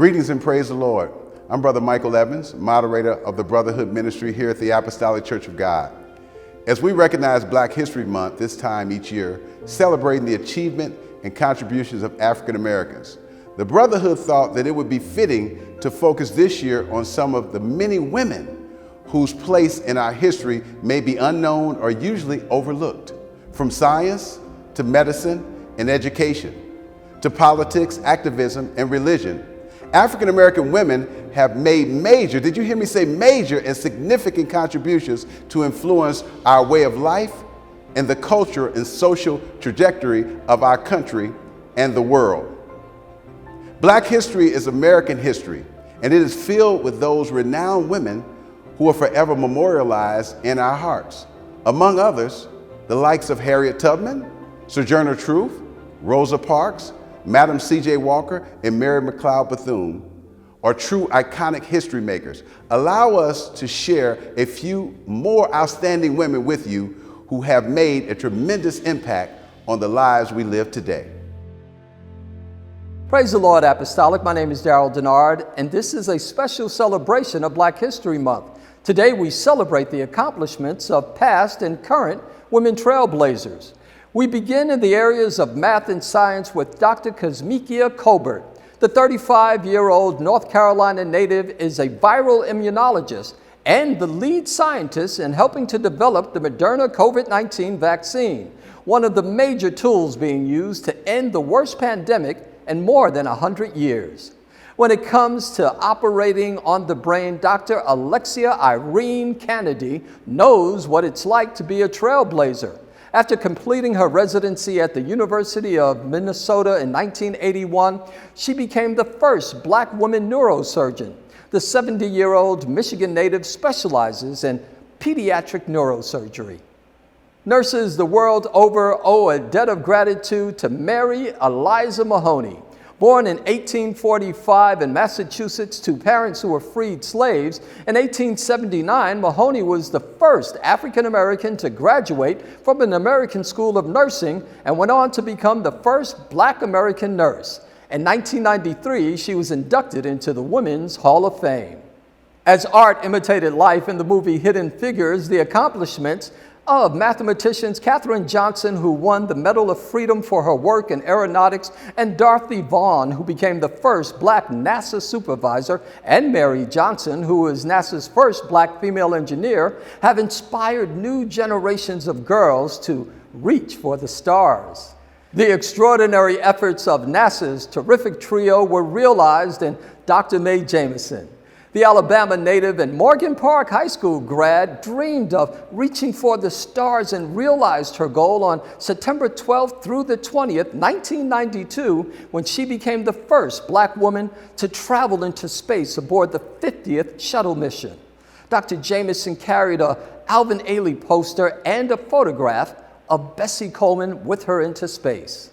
Greetings and praise the Lord. I'm Brother Michael Evans, moderator of the Brotherhood ministry here at the Apostolic Church of God. As we recognize Black History Month this time each year, celebrating the achievement and contributions of African Americans, the Brotherhood thought that it would be fitting to focus this year on some of the many women whose place in our history may be unknown or usually overlooked. From science to medicine and education, to politics, activism, and religion, African American women have made major, did you hear me say major, and significant contributions to influence our way of life and the culture and social trajectory of our country and the world. Black history is American history, and it is filled with those renowned women who are forever memorialized in our hearts. Among others, the likes of Harriet Tubman, Sojourner Truth, Rosa Parks, Madam C.J. Walker, and Mary McLeod Bethune are true iconic history makers. Allow us to share a few more outstanding women with you who have made a tremendous impact on the lives we live today. Praise the Lord, Apostolic. My name is Darryl Dennard, and this is a special celebration of Black History Month. Today we celebrate the accomplishments of past and current women trailblazers. We begin in the areas of math and science with Dr. Kazmikia Colbert. The 35-year-old North Carolina native is a viral immunologist and the lead scientist in helping to develop the Moderna COVID-19 vaccine, one of the major tools being used to end the worst pandemic in more than 100 years. When it comes to operating on the brain, Dr. Alexia Irene Canady knows what it's like to be a trailblazer. After completing her residency at the University of Minnesota in 1981, she became the first Black woman neurosurgeon. The 70-year-old Michigan native specializes in pediatric neurosurgery. Nurses the world over owe a debt of gratitude to Mary Eliza Mahoney. Born in 1845 in Massachusetts to parents who were freed slaves, in 1879, Mahoney was the first African American to graduate from an American School of Nursing and went on to become the first Black American nurse. In 1993, she was inducted into the Women's Hall of Fame. As art imitated life in the movie Hidden Figures, the accomplishments of mathematicians Katheryn Johnson, who won the Medal of Freedom for her work in aeronautics, and Dorothy Vaughn, who became the first Black NASA supervisor, and Mae Jamison, who was NASA's first Black female engineer, have inspired new generations of girls to reach for the stars. The extraordinary efforts of NASA's terrific trio were realized in Dr. Mae Jamison. The Alabama native and Morgan Park High School grad dreamed of reaching for the stars and realized her goal on September 12th through the 20th, 1992, when she became the first Black woman to travel into space aboard the 50th shuttle mission. Dr. Jamison carried a Alvin Ailey poster and a photograph of Bessie Coleman with her into space.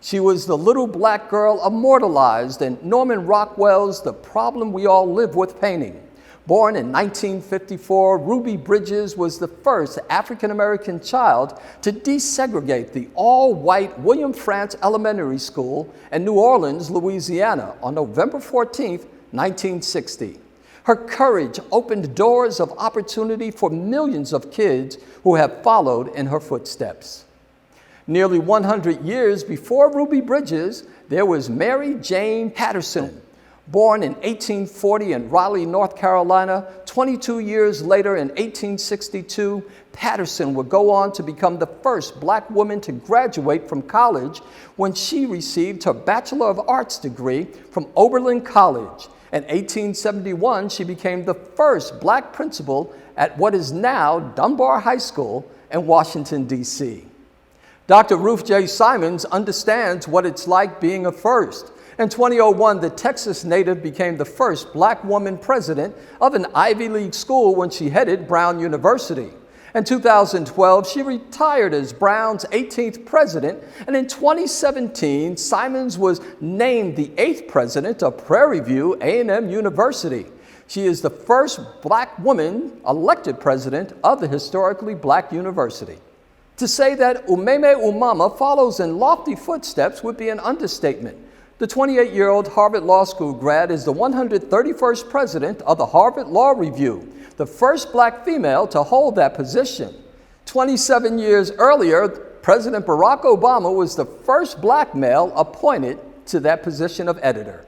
She was the little Black girl immortalized in Norman Rockwell's The Problem We All Live With painting. Born in 1954, Ruby Bridges was the first African-American child to desegregate the all-white William Frantz Elementary School in New Orleans, Louisiana on November 14, 1960. Her courage opened doors of opportunity for millions of kids who have followed in her footsteps. Nearly 100 years before Ruby Bridges, there was Mary Jane Patterson. Born in 1840 in Raleigh, North Carolina, 22 years later in 1862, Patterson would go on to become the first Black woman to graduate from college when she received her Bachelor of Arts degree from Oberlin College. In 1871, she became the first Black principal at what is now Dunbar High School in Washington, D.C. Dr. Ruth J. Simmons understands what it's like being a first. In 2001, the Texas native became the first Black woman president of an Ivy League school when she headed Brown University. In 2012, she retired as Brown's 18th president, and in 2017, Simmons was named the 8th president of Prairie View A&M University. She is the first Black woman elected president of the historically Black university. To say that Umeme Umama follows in lofty footsteps would be an understatement. The 28-year-old Harvard Law School grad is the 131st president of the Harvard Law Review, the first black female to hold that position. 27 years earlier, President Barack Obama was the first black male appointed to that position of editor.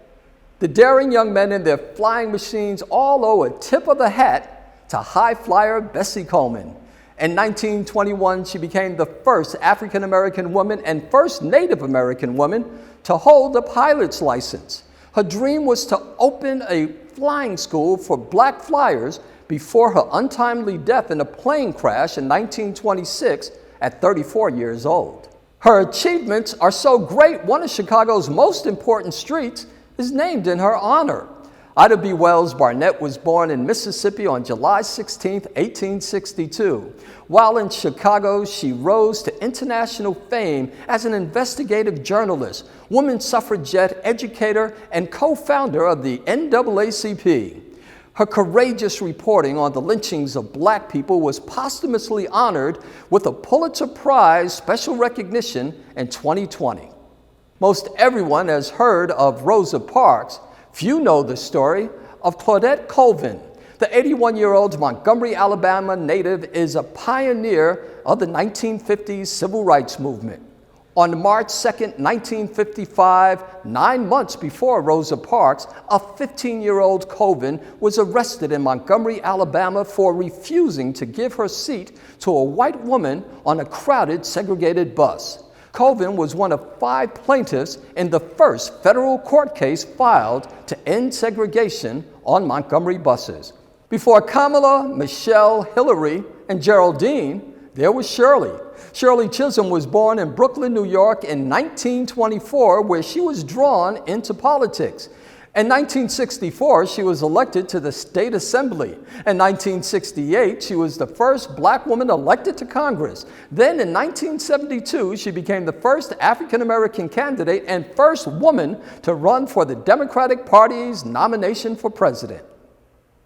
The daring young men in their flying machines all owe a tip of the hat to high flyer Bessie Coleman. In 1921, she became the first African-American woman and first Native American woman to hold a pilot's license. Her dream was to open a flying school for black flyers before her untimely death in a plane crash in 1926 at 34 years old. Her achievements are so great, one of Chicago's most important streets is named in her honor. Ida B. Wells-Barnett was born in Mississippi on July 16, 1862. While in Chicago, she rose to international fame as an investigative journalist, woman suffragette, educator, and co-founder of the NAACP. Her courageous reporting on the lynchings of black people was posthumously honored with a Pulitzer Prize special recognition in 2020. Most everyone has heard of Rosa Parks. Few know the story of Claudette Colvin. The 81-year-old Montgomery, Alabama native is a pioneer of the 1950s civil rights movement. On March 2, 1955, 9 months before Rosa Parks, a 15-year-old Colvin was arrested in Montgomery, Alabama for refusing to give her seat to a white woman on a crowded, segregated bus. Colvin was one of 5 plaintiffs in the first federal court case filed to end segregation on Montgomery buses. Before Kamala, Michelle, Hillary, and Geraldine, there was Shirley. Shirley Chisholm was born in Brooklyn, New York in 1924, where she was drawn into politics. In 1964, she was elected to the State Assembly. In 1968, she was the first black woman elected to Congress. Then in 1972, she became the first African-American candidate and first woman to run for the Democratic Party's nomination for president.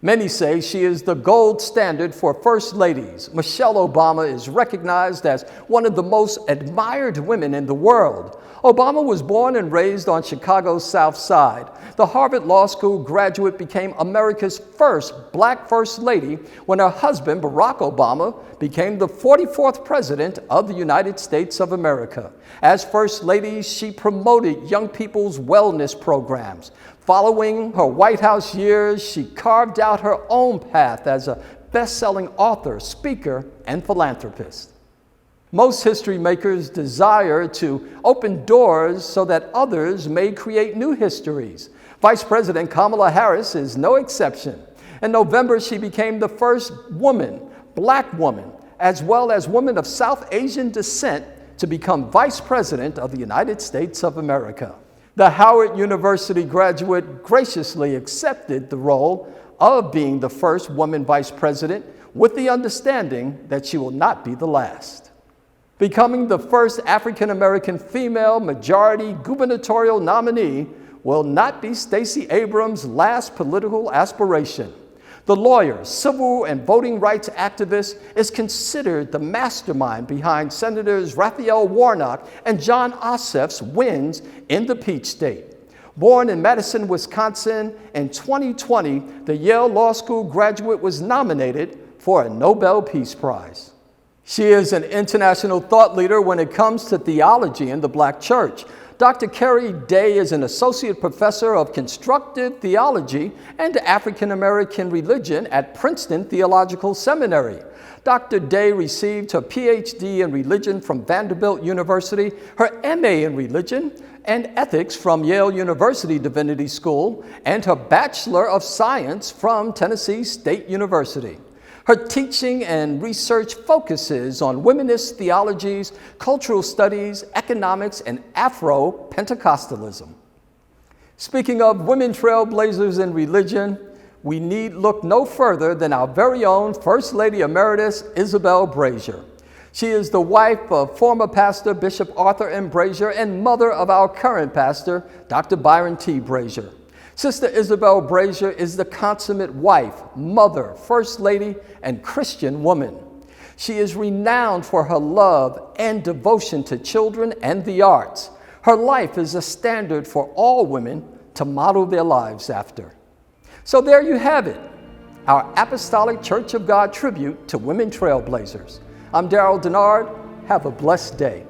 Many say she is the gold standard for first ladies. Michelle Obama is recognized as one of the most admired women in the world. Obama was born and raised on Chicago's South Side. The Harvard Law School graduate became America's first black first lady when her husband, Barack Obama, became the 44th president of the United States of America. As first lady, she promoted young people's wellness programs. Following her White House years, she carved out her own path as a best-selling author, speaker, and philanthropist. Most history makers desire to open doors so that others may create new histories. Vice President Kamala Harris is no exception. In November, she became the first woman, black woman, as well as woman of South Asian descent to become Vice President of the United States of America. The Howard University graduate graciously accepted the role of being the first woman vice president with the understanding that she will not be the last. Becoming the first African-American female majority gubernatorial nominee will not be Stacy Abrams' last political aspiration. The lawyer, civil and voting rights activist, is considered the mastermind behind Senators Raphael Warnock and John Ossoff's wins in the Peach State. Born in Madison, Wisconsin, in 2020, the Yale Law School graduate was nominated for a Nobel Peace Prize. She is an international thought leader when it comes to theology in the Black church. Dr. Keri Day is an associate professor of constructive theology and African American religion at Princeton Theological Seminary. Dr. Day received her PhD in religion from Vanderbilt University, her MA in religion and ethics from Yale University Divinity School, and her Bachelor of Science from Tennessee State University. Her teaching and research focuses on womanist theologies, cultural studies, economics, and Afro-Pentecostalism. Speaking of women trailblazers in religion, we need look no further than our very own First Lady Emeritus, Isabell Brazier. She is the wife of former pastor Bishop Arthur M. Brazier and mother of our current pastor, Dr. Byron T. Brazier. Sister Isabell Brazier is the consummate wife, mother, first lady, and Christian woman. She is renowned for her love and devotion to children and the arts. Her Her life is a standard for all women to model their lives after. So there you have it, our Apostolic Church of God tribute to women trailblazers. I'm Darryl Dennard. Have a blessed day.